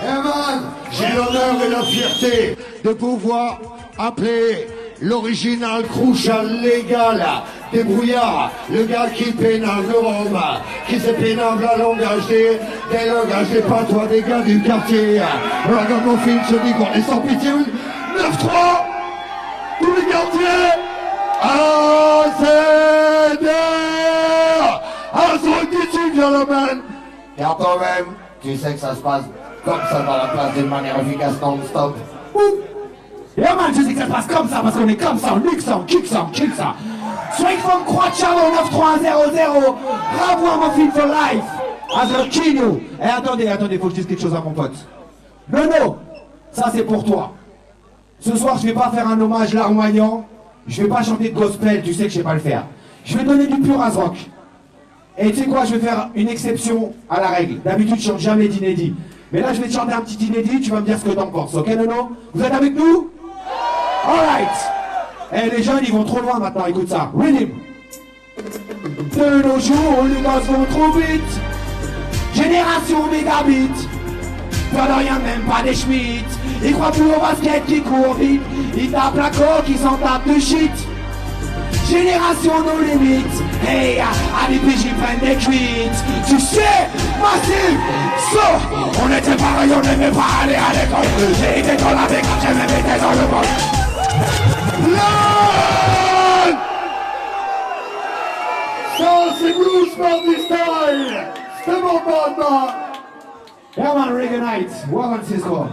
Eh man, j'ai l'honneur et la fierté de pouvoir appeler l'original Crouchal légal, débrouillard, le gars qui pénale le rhum, qui se pénale à l'engager, des langages des patois des gars du quartier. Ragamuffin se dit qu'on est sans pitié. 9-3, tous les quartiers, ACDR, Azroquiti, gentlemen. Car toi-même, tu sais que ça se passe comme ça dans la place d'une manière efficace non-stop. Yeah man, je sais que ça se passe comme ça parce qu'on est comme ça, on nique ça, on kick ça, on kick ça. Swing from Croix de Chalon 9300, Ragamuffin for life. Azroquino. Eh attendez, faut que je dise quelque chose à mon pote. Nono, ça c'est pour toi. Ce soir je vais pas faire un hommage larmoyant, je vais pas chanter de gospel, tu sais que je sais pas le faire. Je vais donner du pur Azrock. Et tu sais quoi, je vais faire une exception à la règle. D'habitude je chante jamais d'inédit. Mais là je vais te chanter un petit inédit, tu vas me dire ce que t'en penses, ok Nono? Vous êtes avec nous? Alright. Eh les jeunes ils vont trop loin maintenant, écoute ça. Rhythm. De nos jours les gosses vont trop vite. Génération mégabit. Pas de rien, même pas des schmitts. Ils croient plus au basket qui court vite. Ils tapent la coque, ils s'en tapent de shit. Génération nos limites. Hey, à l'IPJ prennent des cuites. Tu sais, massif. So, on était pareil, on n'aimait pas aller à l'école. J'ai été dans la bécane, j'ai même été dans le bol. Lord! Ça c'est Blues Party Style. C'est mon papa. Yeah man, Reaganite, Wagon Cisco.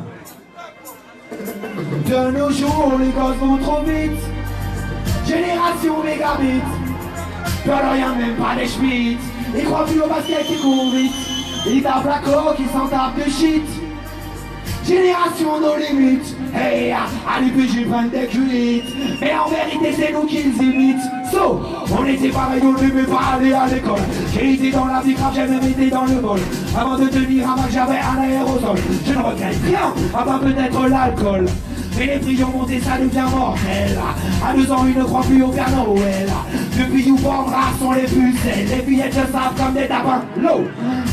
De nos jours, les gosses vont trop vite. Génération mégabit. Peur de rien, même pas des schmitts. Ils croient plus au basket qui court vite. Ils tapent la coque, ils s'en tapent de shit. Génération nos limites. Hey, à l'IPJ prennent des culites. Mais en vérité c'est nous qui les imitent. So, on était pareil, on n'aimait pas aller à l'école. J'ai été dans la vie grave, j'ai même été dans le vol. Avant de tenir un Mac, j'avais un aérosol. Je ne regrette rien, à part peut-être l'alcool. Mais les prix ont monté, ça devient mortel. À 2 ans, ils ne croient plus au Père Noël. Depuis YouPorn, rares sont les pucelles. Les billettes se savent comme des tapins. L'eau,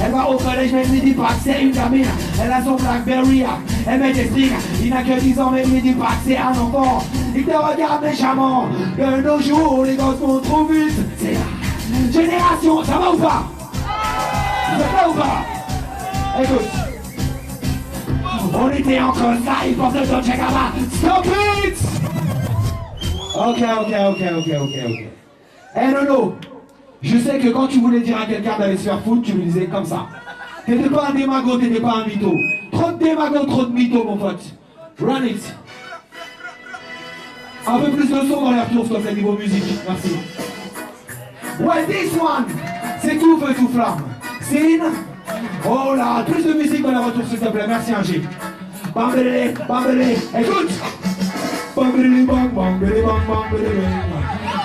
elle va au collège, mais elle me dit pas que c'est une gamine. Elle a son Blackberry, elle met des strings. Il n'a que 10 ans, mais il me dit pas que c'est un enfant. Il te regarde méchamment. De nos jours, les gosses vont trop vite. C'est la génération, ça va ou pas? Ça va ou pas? Écoute. On était en ça, il porte le Dolce Gabbana. Stop it! Ok. Eh Nono, je sais que quand tu voulais dire à quelqu'un d'aller se faire foutre, tu lui disais comme ça. T'étais pas un démago, t'étais pas un mytho. Trop de démago, trop de mytho, mon pote. Run it. Un peu plus de son dans les retours, s'il te plaît, niveau musique. Merci. Ouais, this one, c'est tout feu, tout flamme. Céline. Oh là, plus de musique dans les retours, s'il te plaît. Merci, Angie. Bambélé, écoute. Bambélé, bang, bambélé, bang, bambélé, bang.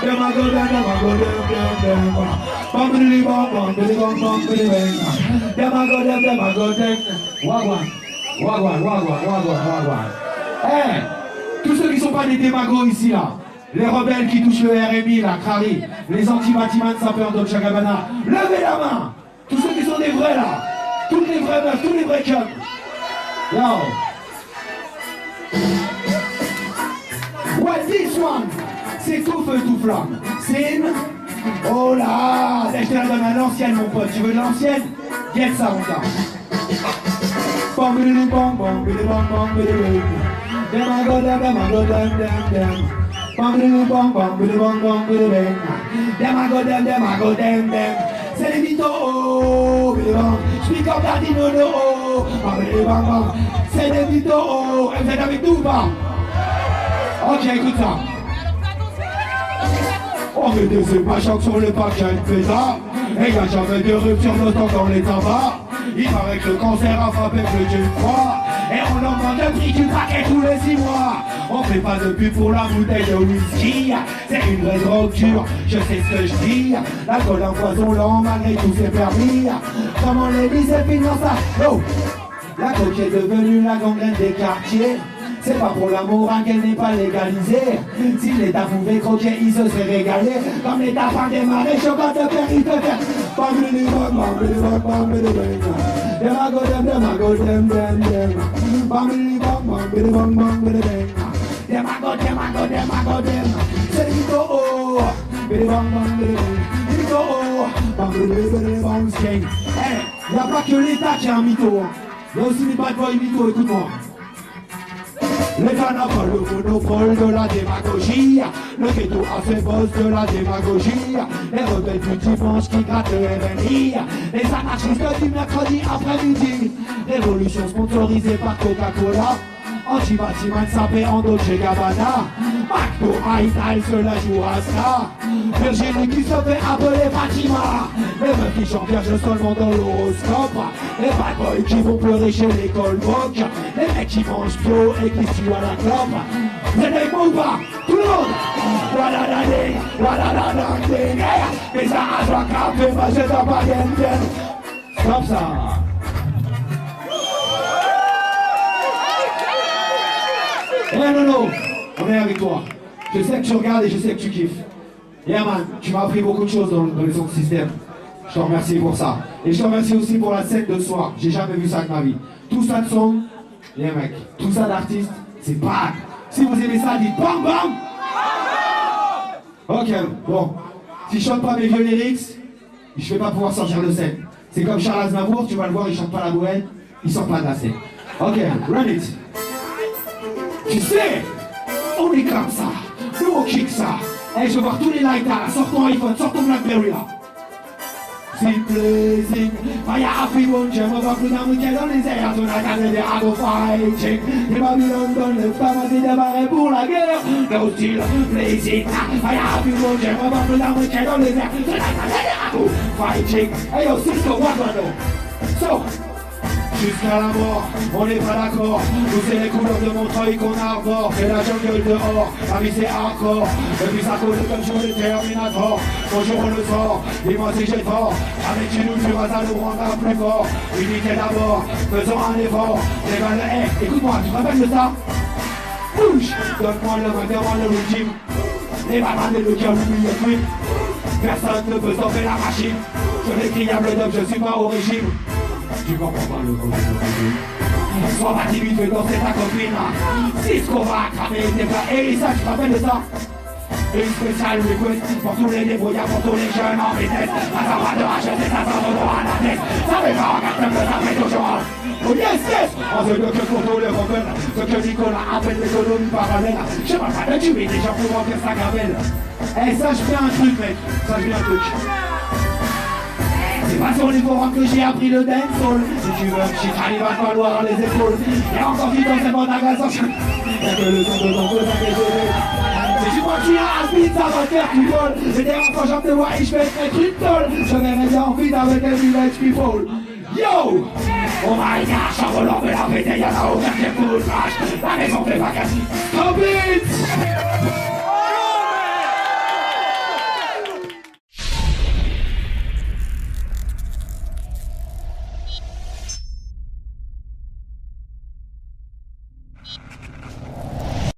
Demago, demago, demago. Bambélé, bang, bambélé, bang, bambélé, bang. Demago, demago, demago. Wagwan. Eh, tous ceux qui sont pas des démagos ici, là. Les rebelles qui touchent le RMI, la Crari, les anti-bâtiments de sapeurs Dolce Gabbana, levez la main. Tous ceux qui sont des vrais là, toutes les vraies meufs, tous les vrais cums. Yo. Ouais, this one, c'est tout feu, tout flamme. C'est une... Oh là, je te la donne à l'ancienne, mon pote. Tu veux de l'ancienne? Get ça, mon gars. Bang, bang, bang, bang, bang, bang, demago, demago, dem. Bang, bang, bang, demago, dem. C'est les mythos, speak up daddy nono, c'est les mythos, vous êtes avec nous ou pas? Ok, écoute ça. On mettait ses machins sur le paquet de pizza, et y'a jamais de rupture de temps dans les tabacs. Il paraît que le cancer a frappé plus d'une fois, et on augmente le prix du paquet tous les 6 mois. On fait pas de pub pour la bouteille de whisky, c'est une vraie drogue dure, je sais ce que je dis. L'alcool empoisonnant malgré tous ses permis. Comment les lycées financent ça? Oh, la coke est devenue la gangrène des quartiers. C'est pas pour l'amour qu'elle n'est pas légalisée. Si l'État pouvait croquer, il se serait régalé. Comme l'État pas démarré, chocolat de père, il te fait. Bang, biddy, bang, bang, biddy, bang, bang, biddy, bang. Them I go, them I go, them. Bang, biddy, bang, bang, biddy, bang, bang, biddy, bang. Them I go, them. Say you go, oh, biddy, bang, bang, biddy, bang. You go, oh, bang, biddy, bang, bang. Hey, y'a pas que l'État qui est un mytho. Y'a aussi les bad boys mythos, écoute-moi. L'État n'a pas le monopole de la démagogie. Le ghetto a fait boss de la démagogie. Les rebelles du dimanche qui grattent le RNI. Les anarchistes du mercredi après-midi. Révolution sponsorisée par Coca-Cola. Anti-Batiman sapé en Dolce Gabbana. McDo, Haïtaï se la joue à ça. Virginie qui se fait appeler Fatima. Les meufs qui chantent vierge seulement dans l'horoscope. Les bad boys qui vont pleurer chez l'école moque. Les mecs qui mangent bio et qui tuent à la clope. C'est des mots pas, tout le monde. Voilà la ligne, voilà la ligne. Les arraches à café, moi j'ai ta baguette. Stop ça. Non, on est avec toi. Je sais que tu regardes et je sais que tu kiffes. Yeah man, tu m'as appris beaucoup de choses dans le son système. Je te remercie pour ça. Et je te remercie aussi pour la scène de ce soir. J'ai jamais vu ça de ma vie. Tout ça de son, les mecs, tout ça d'artistes, c'est bad. Si vous aimez ça, dites bam bam. Ok, bon. Si je chante pas mes vieux lyrics, je vais pas pouvoir sortir de scène. C'est comme Charles Aznavour, tu vas le voir, il chante pas la bohème, il sort pas de la scène. Ok, run it. Tu sais, on est comme ça, nous on kick ça. Hey, je veux voir tous les likes là, sors ton iPhone, sors ton Blackberry là. C'est blazing, fire happy one, j'aime voir plus d'un week-end dans les airs. Tout la canne des ragots fighting. Les Babylone dans le femme à démarrer pour la guerre. No style, blazing, fire happy one, j'aime voir plus d'un week-end dans les airs. Tout la canne des ragots fighting. Hey yo, Cisco, what so, jusqu'à la mort, on n'est pas d'accord. Nous c'est les couleurs de Montreuil qu'on arbore. C'est la jungle dehors, la vie c'est hardcore. Depuis ça coule comme jour de Terminator. Bonjour on le sort, dis-moi si j'ai fort. Avec une nous tu vas à nous rendre plus fort. Unité d'abord, faisons un effort. Les balles, hey, écoute-moi, tu te rappelles de ça? Bouge, donne-moi le main, donne-moi le régime. Les balles et le cœur, l'oublie le truc. Personne ne peut stopper la machine. Je l'écris à le je suis pas au régime. Tu comprends pas le concept. Sois pas timide, fais danser ta copine. Cisco va cramer tes plats. Et ça, tu te rappelles de ça? Une spéciale request pour tous les débrouillards, pour tous les jeunes en vitesse. Ça s'en va de racheter, ça s'en va à la tête. Ça fait pas regarde comme ça fait toujours. Oh yes, yes! En ce que pour tous les rebelles, ce que Nicolas appelle l'économie parallèle. Je parle pas de tuer des gens pour remplir sa gamelle. Eh, sache bien un truc, mec. Sache bien un truc. C'est pas sur les forums que j'ai appris le dancehall. Si tu veux, je t'arrive à falloir les épaules. Et encore vite dans ces bonnes agaces. Y'a que le son de ton feu, si tu crois que tu as un speed, ça va faire tu voles. Et derrière quand j'en te vois, je vais être une tôle. Je verrai bien en vide avec les village people. Yo! On va y aller, j'en relance de la pété, y'en a aucun qui est full flash. La maison fait pas casse. Stop it!